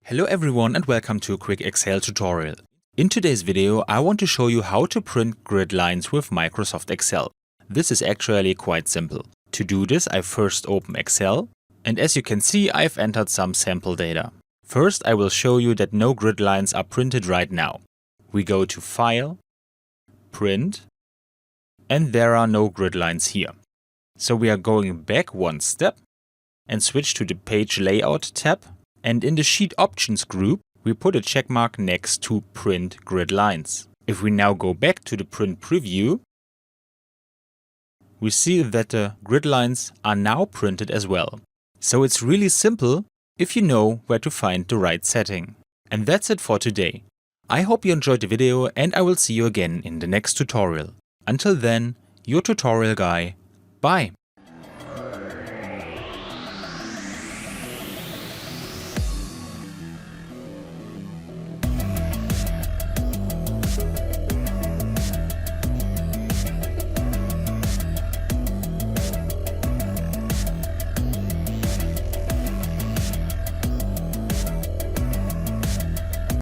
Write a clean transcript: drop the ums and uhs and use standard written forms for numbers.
Hello everyone and welcome to a quick Excel tutorial. In today's video I want to show you how to print grid lines with Microsoft Excel. This is actually quite simple. To do this I first open Excel and as you can see I've entered some sample data. First I will show you that no grid lines are printed right now. We go to File, Print, and there are no grid lines here. So we are going back one step and switch to the Page Layout tab. And in the Sheet Options group, we put a check mark next to Print Grid Lines. If we now go back to the Print Preview, we see that the grid lines are now printed as well. So it's really simple if you know where to find the right setting. And that's it for today. I hope you enjoyed the video and I will see you again in the next tutorial. Until then, your tutorial guy. Bye!